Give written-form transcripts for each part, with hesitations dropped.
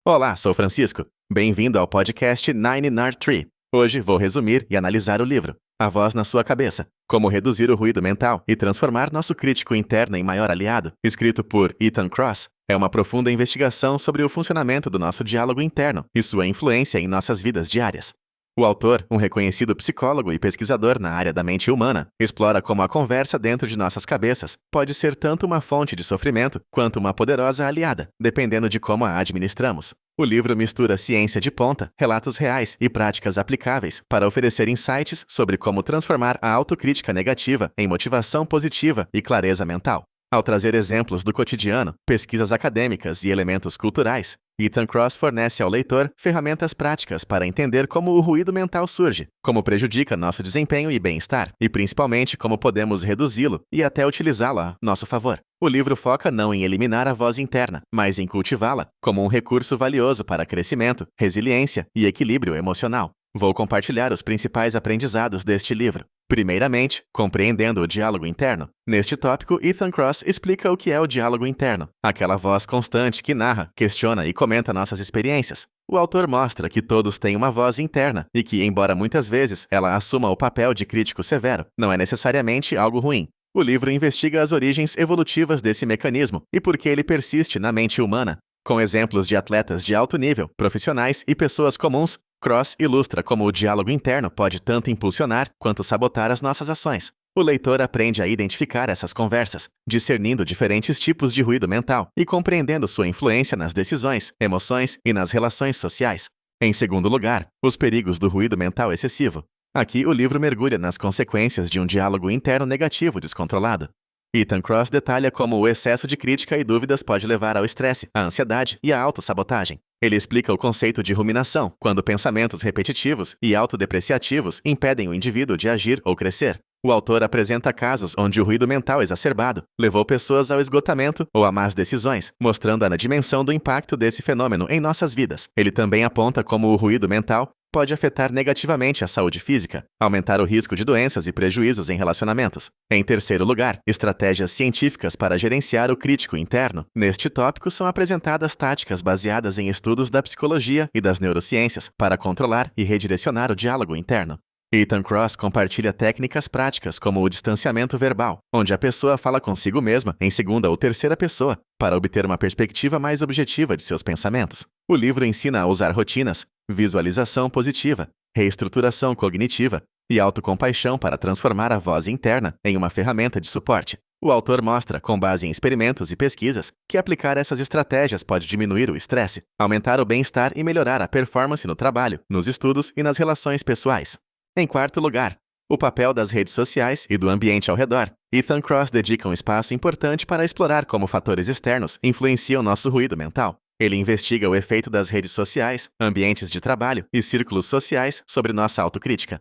Olá, sou Francisco. Bem-vindo ao podcast Nine Nard Tree. Hoje vou resumir e analisar o livro A Voz na Sua Cabeça: Como Reduzir o Ruído Mental e Transformar Nosso Crítico Interno em Maior Aliado, escrito por Ethan Kross. É uma profunda investigação sobre o funcionamento do nosso diálogo interno e sua influência em nossas vidas diárias. O autor, um reconhecido psicólogo e pesquisador na área da mente humana, explora como a conversa dentro de nossas cabeças pode ser tanto uma fonte de sofrimento quanto uma poderosa aliada, dependendo de como a administramos. O livro mistura ciência de ponta, relatos reais e práticas aplicáveis para oferecer insights sobre como transformar a autocrítica negativa em motivação positiva e clareza mental. Ao trazer exemplos do cotidiano, pesquisas acadêmicas e elementos culturais, Ethan Kross fornece ao leitor ferramentas práticas para entender como o ruído mental surge, como prejudica nosso desempenho e bem-estar, e principalmente como podemos reduzi-lo e até utilizá-lo a nosso favor. O livro foca não em eliminar a voz interna, mas em cultivá-la como um recurso valioso para crescimento, resiliência e equilíbrio emocional. Vou compartilhar os principais aprendizados deste livro. Primeiramente, compreendendo o diálogo interno. Neste tópico, Ethan Kross explica o que é o diálogo interno, aquela voz constante que narra, questiona e comenta nossas experiências. O autor mostra que todos têm uma voz interna e que, embora muitas vezes ela assuma o papel de crítico severo, não é necessariamente algo ruim. O livro investiga as origens evolutivas desse mecanismo e por que ele persiste na mente humana. Com exemplos de atletas de alto nível, profissionais e pessoas comuns, Kross ilustra como o diálogo interno pode tanto impulsionar quanto sabotar as nossas ações. O leitor aprende a identificar essas conversas, discernindo diferentes tipos de ruído mental e compreendendo sua influência nas decisões, emoções e nas relações sociais. Em segundo lugar, os perigos do ruído mental excessivo. Aqui o livro mergulha nas consequências de um diálogo interno negativo descontrolado. Ethan Kross detalha como o excesso de crítica e dúvidas pode levar ao estresse, à ansiedade e à autossabotagem. Ele explica o conceito de ruminação, quando pensamentos repetitivos e autodepreciativos impedem o indivíduo de agir ou crescer. O autor apresenta casos onde o ruído mental exacerbado levou pessoas ao esgotamento ou a más decisões, mostrando a dimensão do impacto desse fenômeno em nossas vidas. Ele também aponta como o ruído mental pode afetar negativamente a saúde física, aumentar o risco de doenças e prejuízos em relacionamentos. Em terceiro lugar, estratégias científicas para gerenciar o crítico interno. Neste tópico são apresentadas táticas baseadas em estudos da psicologia e das neurociências para controlar e redirecionar o diálogo interno. Ethan Kross compartilha técnicas práticas como o distanciamento verbal, onde a pessoa fala consigo mesma em segunda ou terceira pessoa, para obter uma perspectiva mais objetiva de seus pensamentos. O livro ensina a usar rotinas, visualização positiva, reestruturação cognitiva e autocompaixão para transformar a voz interna em uma ferramenta de suporte. O autor mostra, com base em experimentos e pesquisas, que aplicar essas estratégias pode diminuir o estresse, aumentar o bem-estar e melhorar a performance no trabalho, nos estudos e nas relações pessoais. Em quarto lugar, o papel das redes sociais e do ambiente ao redor. Ethan Kross dedica um espaço importante para explorar como fatores externos influenciam nosso ruído mental. Ele investiga o efeito das redes sociais, ambientes de trabalho e círculos sociais sobre nossa autocrítica.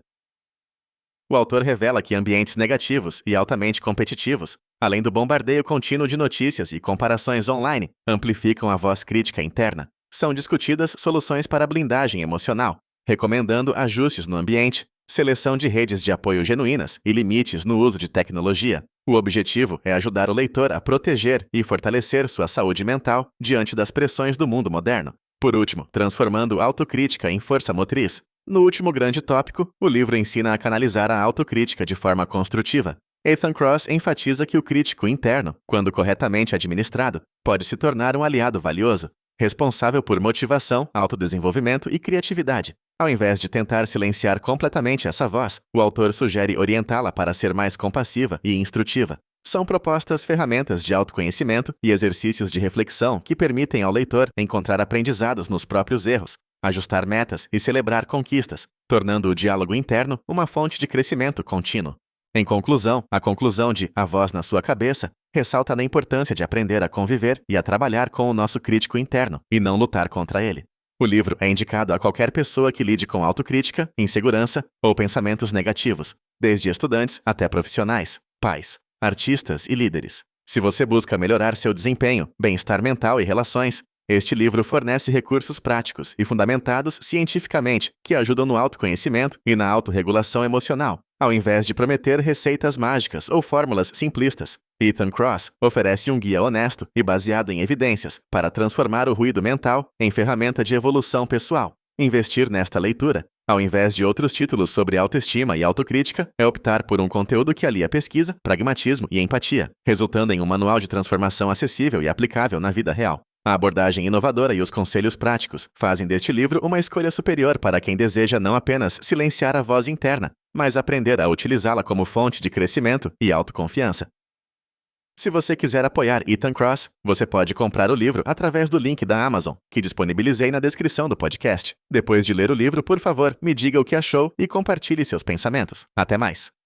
O autor revela que ambientes negativos e altamente competitivos, além do bombardeio contínuo de notícias e comparações online, amplificam a voz crítica interna. São discutidas soluções para a blindagem emocional, recomendando ajustes no ambiente, seleção de redes de apoio genuínas e limites no uso de tecnologia. O objetivo é ajudar o leitor a proteger e fortalecer sua saúde mental diante das pressões do mundo moderno. Por último, transformando autocrítica em força motriz. No último grande tópico, o livro ensina a canalizar a autocrítica de forma construtiva. Ethan Kross enfatiza que o crítico interno, quando corretamente administrado, pode se tornar um aliado valioso, responsável por motivação, autodesenvolvimento e criatividade. Ao invés de tentar silenciar completamente essa voz, o autor sugere orientá-la para ser mais compassiva e instrutiva. São propostas ferramentas de autoconhecimento e exercícios de reflexão que permitem ao leitor encontrar aprendizados nos próprios erros, ajustar metas e celebrar conquistas, tornando o diálogo interno uma fonte de crescimento contínuo. Em conclusão, a conclusão de A Voz na Sua Cabeça ressalta a importância de aprender a conviver e a trabalhar com o nosso crítico interno, e não lutar contra ele. O livro é indicado a qualquer pessoa que lide com autocrítica, insegurança ou pensamentos negativos, desde estudantes até profissionais, pais, artistas e líderes. Se você busca melhorar seu desempenho, bem-estar mental e relações, Este livro fornece recursos práticos e fundamentados cientificamente que ajudam no autoconhecimento e na autorregulação emocional, ao invés de prometer receitas mágicas ou fórmulas simplistas. Ethan Kross oferece um guia honesto e baseado em evidências para transformar o ruído mental em ferramenta de evolução pessoal. Investir nesta leitura, ao invés de outros títulos sobre autoestima e autocrítica, é optar por um conteúdo que alia pesquisa, pragmatismo e empatia, resultando em um manual de transformação acessível e aplicável na vida real. A abordagem inovadora e os conselhos práticos fazem deste livro uma escolha superior para quem deseja não apenas silenciar a voz interna, mas aprender a utilizá-la como fonte de crescimento e autoconfiança. Se você quiser apoiar Ethan Kross, você pode comprar o livro através do link da Amazon, que disponibilizei na descrição do podcast. Depois de ler o livro, por favor, me diga o que achou e compartilhe seus pensamentos. Até mais!